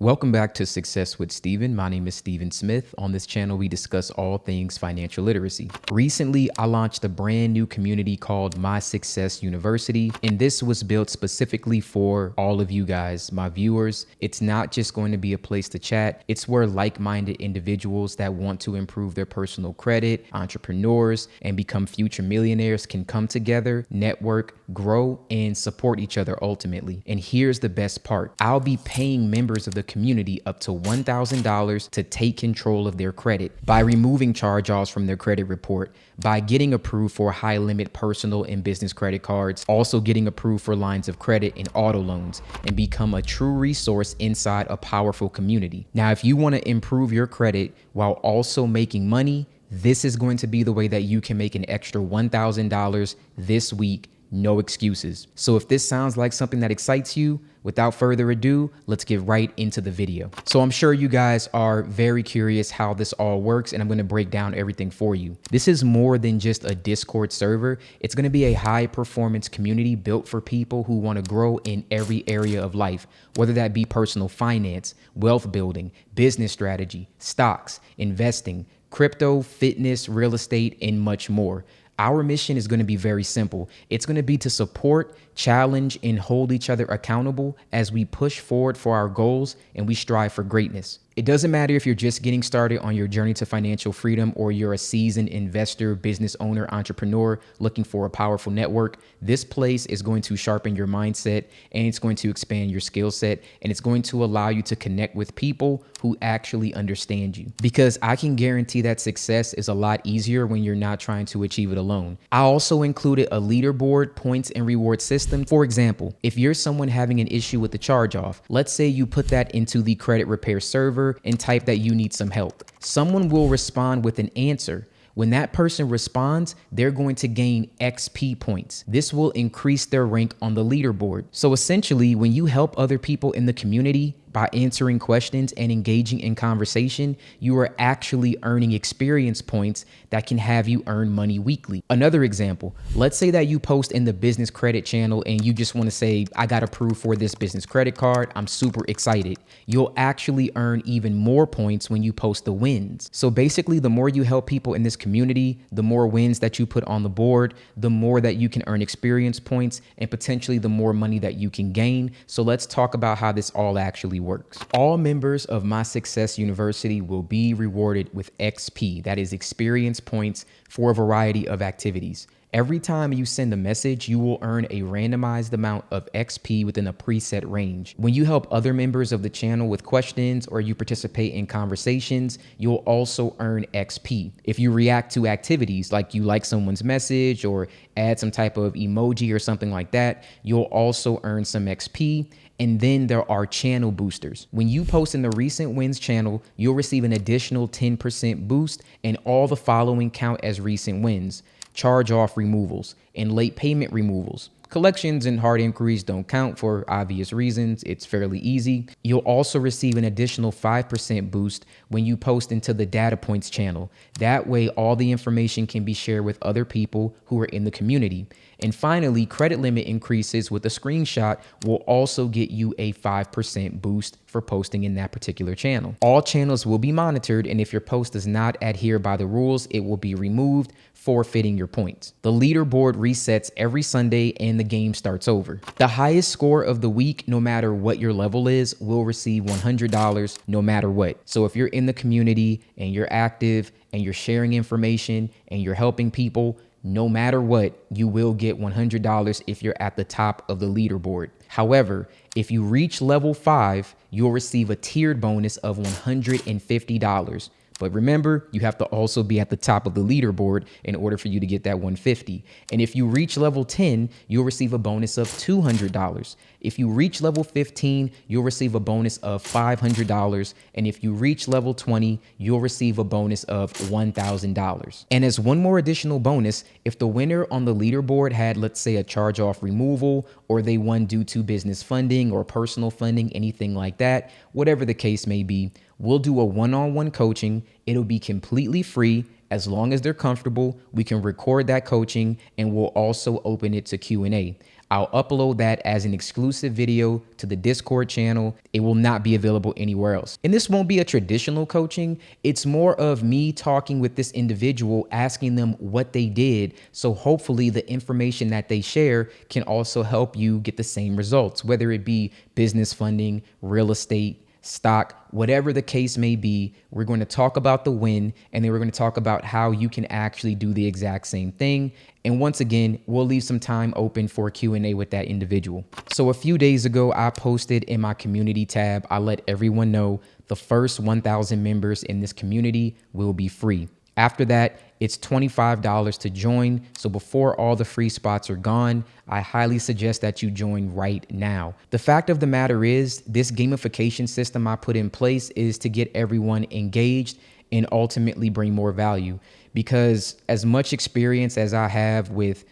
Welcome back to Success with Steven. My name is Steven Smith. On this channel, we discuss all things financial literacy. Recently, I launched a brand new community called My Success University, and this was built specifically for all of you guys, my viewers. It's not just going to be a place to chat. It's where like-minded individuals that want to improve their personal credit, entrepreneurs, and become future millionaires can come together, network, grow, and support each other ultimately. And here's the best part. I'll be paying members of the community up to $1,000 to take control of their credit by removing charge-offs from their credit report, by getting approved for high limit personal and business credit cards, also getting approved for lines of credit and auto loans, and become a true resource inside a powerful community. Now, if you want to improve your credit while also making money, this is going to be the way that you can make an extra $1,000 this week. No excuses. So if this sounds like something that excites you, without further ado, let's get right into the video. So I'm sure you guys are very curious how this all works, and I'm going to break down everything for you. This is more than just a Discord server. It's going to be a high performance community built for people who want to grow in every area of life, whether that be personal finance, wealth building, business strategy, stocks, investing, crypto, fitness, real estate, and much more. Our mission is going to be very simple. It's going to be to support, challenge, and hold each other accountable as we push forward for our goals and we strive for greatness. It doesn't matter if you're just getting started on your journey to financial freedom or you're a seasoned investor, business owner, entrepreneur looking for a powerful network. This place is going to sharpen your mindset, and it's going to expand your skill set, and it's going to allow you to connect with people who actually understand you. Because I can guarantee that success is a lot easier when you're not trying to achieve it alone. I also included a leaderboard, points, and reward system. For example, if you're someone having an issue with the charge-off, let's say you put that into the credit repair server and type that you need some help. Someone will respond with an answer. When that person responds, they're going to gain XP points. This will increase their rank on the leaderboard. So essentially, when you help other people in the community by answering questions and engaging in conversation, you are actually earning experience points that can have you earn money weekly. Another example, let's say that you post in the business credit channel and you just want to say, I got approved for this business credit card. I'm super excited. You'll actually earn even more points when you post the wins. So basically, the more you help people in this community, the more wins that you put on the board, the more that you can earn experience points, and potentially the more money that you can gain. So let's talk about how this all actually works. All members of My Success University will be rewarded with XP, that is experience points, for a variety of activities. Every time you send a message, you will earn a randomized amount of XP within a preset range. When you help other members of the channel with questions or you participate in conversations, you'll also earn XP. If you react to activities like you like someone's message or add some type of emoji or something like that, you'll also earn some XP. And then there are channel boosters. When you post in the recent wins channel, you'll receive an additional 10% boost, and all the following count as recent wins: charge-off removals and late payment removals. Collections and hard inquiries don't count for obvious reasons. It's fairly easy. You'll also receive an additional 5% boost when you post into the data points channel. That way, all the information can be shared with other people who are in the community. And finally, credit limit increases with a screenshot will also get you a 5% boost for posting in that particular channel. All channels will be monitored, and if your post does not adhere by the rules, it will be removed, forfeiting your points. The leaderboard resets every Sunday and the game starts over. The highest score of the week, no matter what your level is, will receive $100 no matter what. So if you're in the community and you're active and you're sharing information and you're helping people, no matter what, you will get $100 if you're at the top of the leaderboard. However, if you reach level 5, you'll receive a tiered bonus of $150. But remember, you have to also be at the top of the leaderboard in order for you to get that $150. And if you reach level 10, you'll receive a bonus of $200. If you reach level 15, you'll receive a bonus of $500. And if you reach level 20, you'll receive a bonus of $1,000. And as one more additional bonus, if the winner on the leaderboard had, let's say, a charge-off removal, or they won due to business funding or personal funding, anything like that, whatever the case may be, we'll do a one-on-one coaching. It'll be completely free. As long as they're comfortable, we can record that coaching, and we'll also open it to Q&A. I'll upload that as an exclusive video to the Discord channel. It will not be available anywhere else. And this won't be a traditional coaching. It's more of me talking with this individual, asking them what they did. So hopefully the information that they share can also help you get the same results, whether it be business funding, real estate, stock, whatever the case may be. We're going to talk about the win, and then we're going to talk about how you can actually do the exact same thing. And once again, we'll leave some time open for Q&A with that individual. So a few days ago, I posted in my community tab, I let everyone know the first 1,000 members in this community will be free. After that, it's $25 to join. So before all the free spots are gone, I highly suggest that you join right now. The fact of the matter is, this gamification system I put in place is to get everyone engaged and ultimately bring more value. Because as much experience as I have with,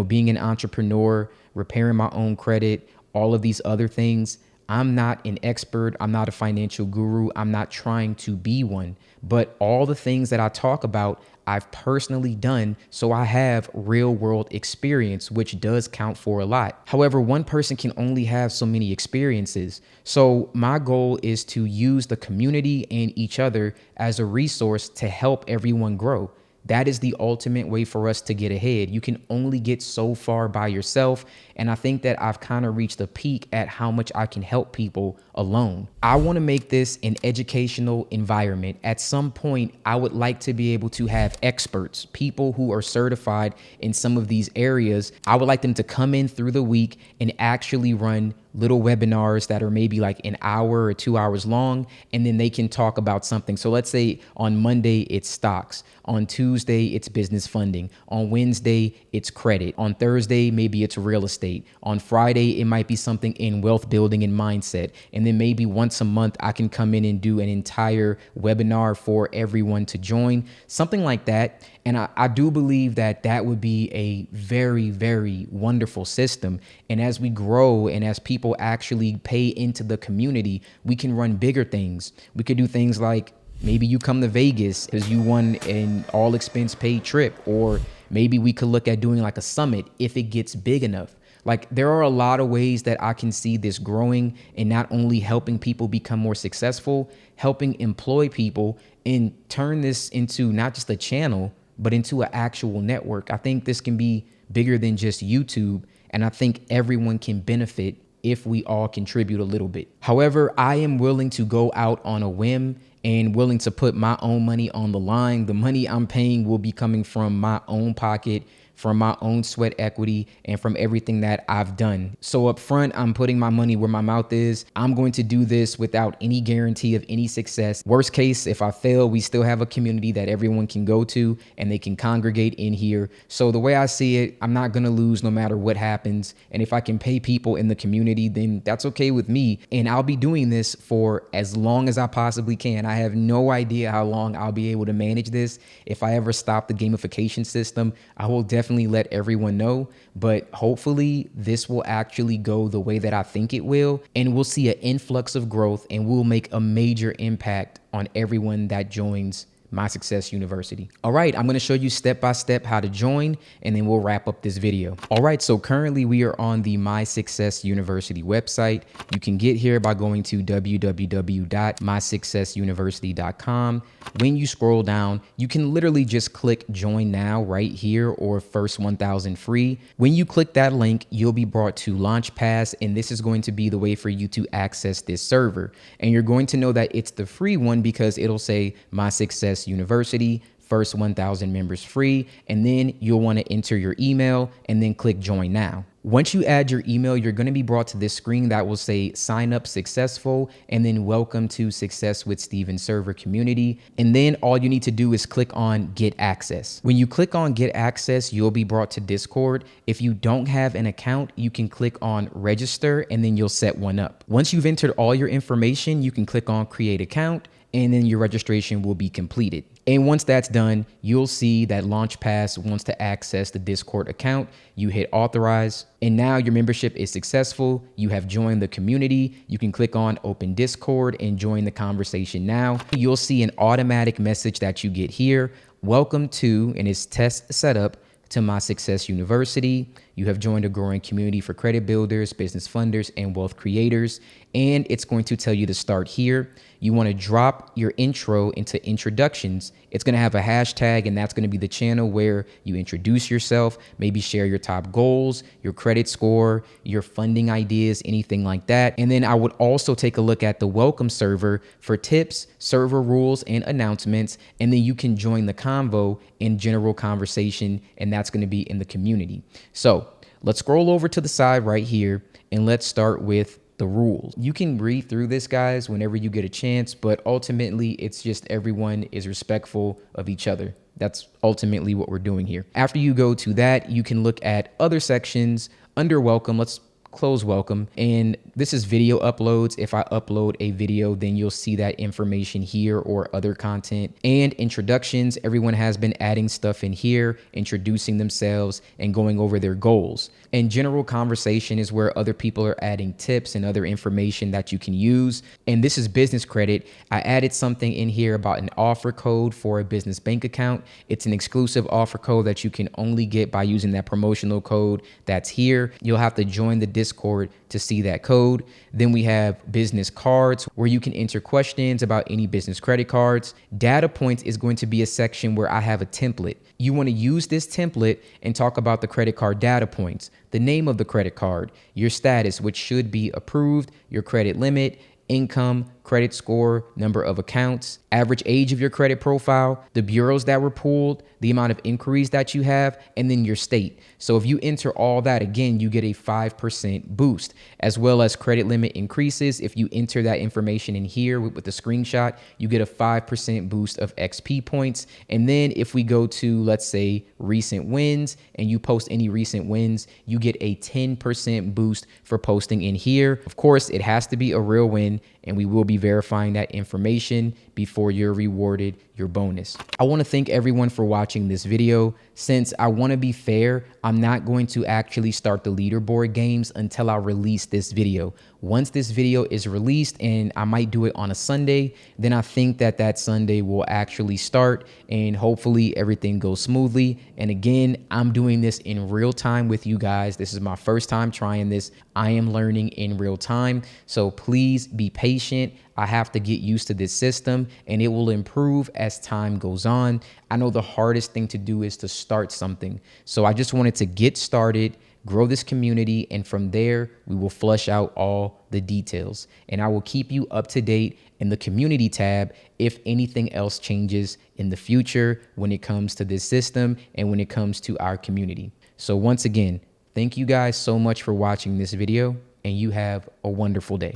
being an entrepreneur, repairing my own credit, all of these other things, I'm not an expert. I'm not a financial guru. I'm not trying to be one. But all the things that I talk about, I've personally done. So I have real world experience, which does count for a lot. However, one person can only have so many experiences. So my goal is to use the community and each other as a resource to help everyone grow. That is the ultimate way for us to get ahead. You can only get so far by yourself. And I think that I've kind of reached a peak at how much I can help people alone. I want to make this an educational environment. At some point, I would like to be able to have experts, people who are certified in some of these areas. I would like them to come in through the week and actually run little webinars that are maybe like an hour or 2 hours long, and then they can talk about something. So let's say on Monday, it's stocks. On Tuesday, it's business funding. On Wednesday, it's credit. On Thursday, maybe it's real estate. On Friday, it might be something in wealth building and mindset. And then maybe once a month, I can come in and do an entire webinar for everyone to join, something like that. And I do believe that that would be a very, very wonderful system. And as we grow and as people actually pay into the community, we can run bigger things. We could do things like maybe you come to Vegas because you won an all expense paid trip, or maybe we could look at doing like a summit if it gets big enough. Like, there are a lot of ways that I can see this growing, and not only helping people become more successful, helping employ people and turn this into not just a channel, but into an actual network. I think this can be bigger than just YouTube, and I think everyone can benefit if we all contribute a little bit. However, I am willing to go out on a whim and willing to put my own money on the line. The money I'm paying will be coming from my own pocket, from my own sweat equity, and from everything that I've done. So up front, I'm putting my money where my mouth is. I'm going to do this without any guarantee of any success. Worst case, if I fail, we still have a community that everyone can go to and they can congregate in here. So the way I see it, I'm not gonna lose no matter what happens. And if I can pay people in the community, then that's okay with me. And I'll be doing this for as long as I possibly can. I have no idea how long I'll be able to manage this. If I ever stop the gamification system, I will definitely let everyone know, but hopefully this will actually go the way that I think it will, and we'll see an influx of growth, and we'll make a major impact on everyone that joins My Success University. All right, I'm going to show you step by step how to join, and then we'll wrap up this video. All right, so currently we are on the My Success University website. You can get here by going to www.mysuccessuniversity.com. When you scroll down, you can literally just click join now right here, or first 1,000 free. When you click that link, you'll be brought to LaunchPass, and this is going to be the way for you to access this server. And you're going to know that it's the free one because it'll say My Success University, first 1,000 members free, and then you'll want to enter your email and then click join now. Once you add your email, you're going to be brought to this screen that will say sign up successful, and then welcome to Success with Steven server community. And then all you need to do is click on get access. When you click on get access, you'll be brought to Discord. If you don't have an account, you can click on register, and then you'll set one up. Once you've entered all your information, you can click on create account, and then your registration will be completed. And once that's done, you'll see that LaunchPass wants to access the Discord account. You hit authorize, and now your membership is successful. You have joined the community. You can click on open Discord and join the conversation now. You'll see an automatic message that you get here. Welcome to, and it's test setup to My Success University. You have joined a growing community for credit builders, business funders, and wealth creators. And it's going to tell you to start here. You want to drop your intro into introductions. It's going to have a hashtag, and that's going to be the channel where you introduce yourself, maybe share your top goals, your credit score, your funding ideas, anything like that. And then I would also take a look at the welcome server for tips, server rules, and announcements. And then you can join the convo in general conversation, and that's going to be in the community. So let's scroll over to the side right here, and let's start with the rules. You can read through this, guys, whenever you get a chance, but ultimately it's just everyone is respectful of each other. That's ultimately what we're doing here. After you go to that, you can look at other sections under welcome. Let's close welcome. And this is video uploads. If I upload a video, then you'll see that information here or other content. And introductions, everyone has been adding stuff in here, introducing themselves and going over their goals. And general conversation is where other people are adding tips and other information that you can use. And this is business credit. I added something in here about an offer code for a business bank account. It's an exclusive offer code that you can only get by using that promotional code that's here. You'll have to join the Discord to see that code. Then we have business cards where you can enter questions about any business credit cards. Data points is going to be a section where I have a template. You want to use this template and talk about the credit card data points, the name of the credit card, your status, which should be approved, your credit limit, income, credit score, number of accounts, average age of your credit profile, the bureaus that were pulled, the amount of inquiries that you have, and then your state. So if you enter all that, again, you get a 5% boost, as well as credit limit increases. If you enter that information in here with the screenshot, you get a 5% boost of XP points. And then if we go to, let's say, recent wins, and you post any recent wins, you get a 10% boost for posting in here. Of course, it has to be a real win, and we will be verifying that information before you're rewarded your bonus. I want to thank everyone for watching this video. Since I want to be fair, I'm not going to actually start the leaderboard games until I release this video. Once this video is released, and I might do it on a Sunday, then I think that Sunday will actually start, and hopefully everything goes smoothly. And again, I'm doing this in real time with you guys. This is my first time trying this. I am learning in real time. So please be patient. I have to get used to this system, and it will improve as time goes on. I know the hardest thing to do is to start something. So I just wanted to get started, grow this community, and from there, we will flush out all the details. And I will keep you up to date in the community tab if anything else changes in the future when it comes to this system and when it comes to our community. So once again, thank you guys so much for watching this video, and you have a wonderful day.